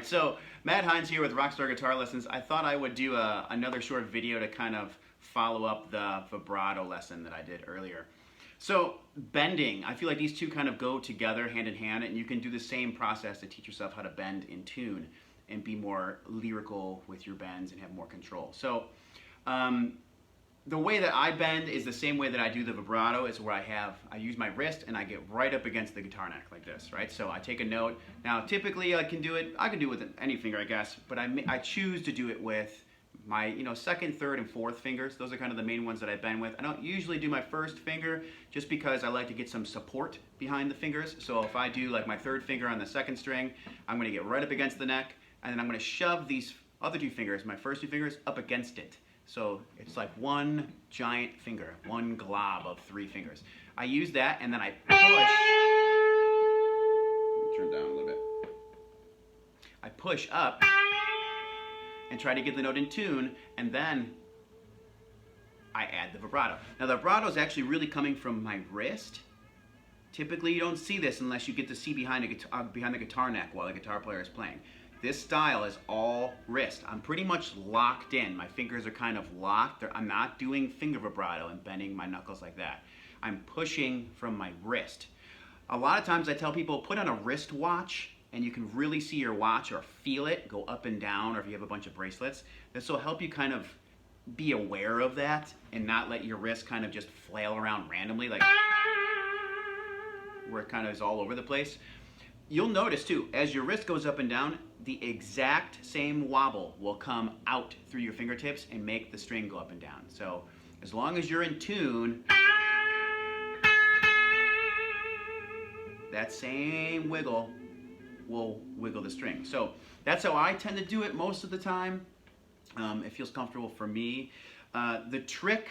right, so Matt Hines here with Rockstar Guitar Lessons. I thought I would do another short video to kind of follow up the vibrato lesson that I did earlier. So bending, I feel like these two kind of go together hand in hand, and you can do the same process to teach yourself how to bend in tune and be more lyrical with your bends and have more control. So the way that I bend is the same way that I do the vibrato. Is where I use my wrist and I get right up against the guitar neck like this, right? So I take a note. Now typically I can do it with any finger, I guess, but I choose to do it with my second, third, and fourth fingers. Those are kind of the main ones that I bend with. I don't usually do my first finger just because I like to get some support behind the fingers. So if I do like my third finger on the second string, I'm going to get right up against the neck, and then I'm going to shove these other two fingers, my first two fingers, up against it. So it's like one giant finger, one glob of three fingers. I use that, and then I push. Let me turn down a little bit. I push up and try to get the note in tune, and then I add the vibrato. Now the vibrato is actually really coming from my wrist. Typically you don't see this unless you get to see behind the guitar neck while the guitar player is playing. This style is all wrist. I'm pretty much locked in. My fingers are kind of locked. I'm not doing finger vibrato and bending my knuckles like that. I'm pushing from my wrist. A lot of times I tell people, put on a wrist watch, and you can really see your watch or feel it go up and down, or if you have a bunch of bracelets. This will help you kind of be aware of that and not let your wrist kind of just flail around randomly, like where it kind of is all over the place. You'll notice too, as your wrist goes up and down, the exact same wobble will come out through your fingertips and make the string go up and down. So as long as you're in tune, that same wiggle will wiggle the string. So that's how I tend to do it most of the time. It feels comfortable for me. The trick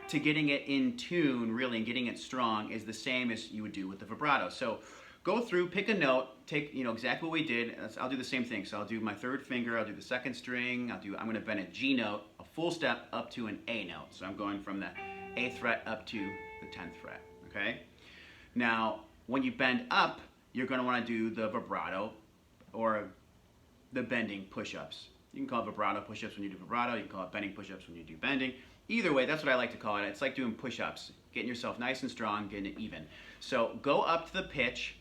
to getting it in tune, really, and getting it strong is the same as you would do with the vibrato. So go through, pick a note, take exactly what we did. I'll do the same thing. So I'll do my third finger, I'll do the second string, I'm going to bend a G note, a full step up to an A note. So I'm going from the 8th fret up to the 10th fret, okay? Now, when you bend up, you're going to want to do the vibrato or the bending push-ups. You can call it vibrato push-ups when you do vibrato, you can call it bending push-ups when you do bending. Either way, that's what I like to call it. It's like doing push-ups, getting yourself nice and strong, getting it even. So go up to the pitch.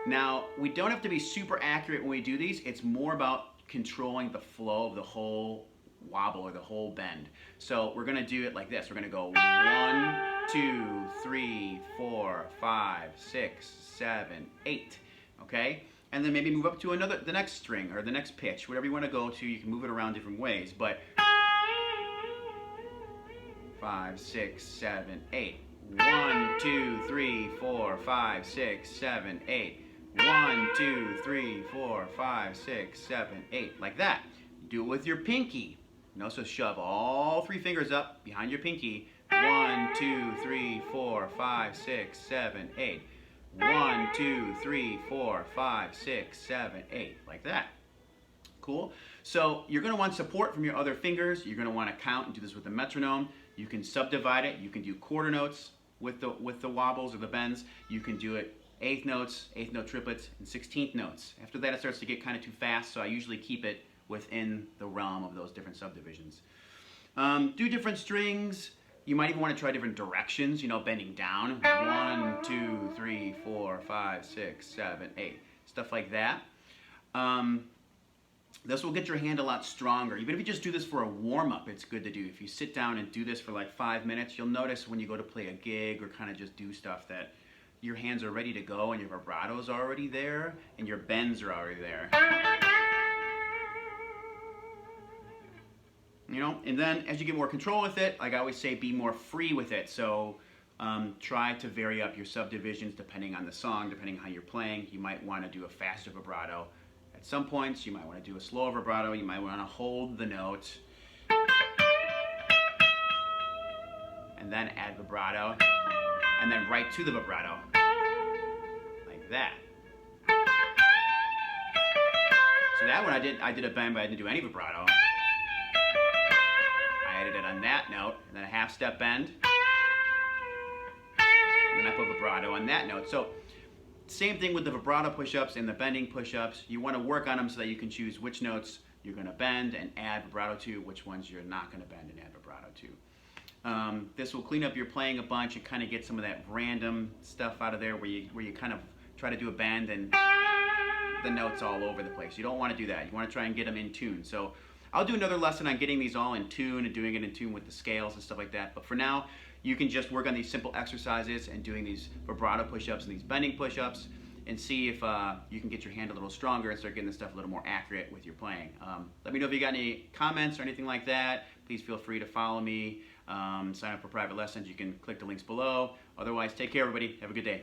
Now, we don't have to be super accurate when we do these. It's more about controlling the flow of the whole wobble or the whole bend. So we're going to do it like this. We're going to go 1, 2, 3, 4, 5, 6, 7, 8. Okay? And then maybe move up to the next string or the next pitch, whatever you want to go to. You can move it around different ways, but 5, 6, 7, 8. 1, 2, 3, 4, 5, 6, 7, 8. 1, 2, 3, 4, 5, 6, 7, 8. Like that. Do it with your pinky. So shove all three fingers up behind your pinky. 1, 2, 3, 4, 5, 6, 7, 8. 1, 2, 3, 4, 5, 6, 7, 8. Like that. Cool? So you're going to want support from your other fingers. You're going to want to count and do this with the metronome. You can subdivide it. You can do quarter notes with the wobbles or the bends. You can do it 8th notes, 8th note triplets, and 16th notes. After that, it starts to get kind of too fast, so I usually keep it within the realm of those different subdivisions. Do different strings. You might even want to try different directions, bending down. 1, 2, 3, 4, 5, 6, 7, 8. Stuff like that. This will get your hand a lot stronger. Even if you just do this for a warm-up, it's good to do. If you sit down and do this for like 5 minutes, you'll notice when you go to play a gig or kind of just do stuff that your hands are ready to go and your vibrato's already there and your bends are already there. And then as you get more control with it, like I always say, be more free with it. So try to vary up your subdivisions depending on the song, depending on how you're playing. You might want to do a faster vibrato. At some points, you might want to do a slower vibrato. You might want to hold the note and then add vibrato, and then right to the vibrato, like that. So that one I did a bend, but I didn't do any vibrato. I added it on that note, and then a half step bend, and then I put vibrato on that note. So Same thing with the vibrato push-ups and the bending push-ups. You want to work on them so that you can choose which notes you're going to bend and add vibrato to, which ones you're not going to bend and add vibrato to. This will clean up your playing a bunch and kind of get some of that random stuff out of there where you kind of try to do a bend and the notes all over the place. You don't want to do that. You want to try and get them in tune. So I'll do another lesson on getting these all in tune and doing it in tune with the scales and stuff like that. But for now, you can just work on these simple exercises and doing these vibrato push-ups and these bending push-ups and see if you can get your hand a little stronger and start getting this stuff a little more accurate with your playing. Let me know if you got any comments or anything like that. Please feel free to follow me, sign up for private lessons. You can click the links below. Otherwise, take care, everybody. Have a good day.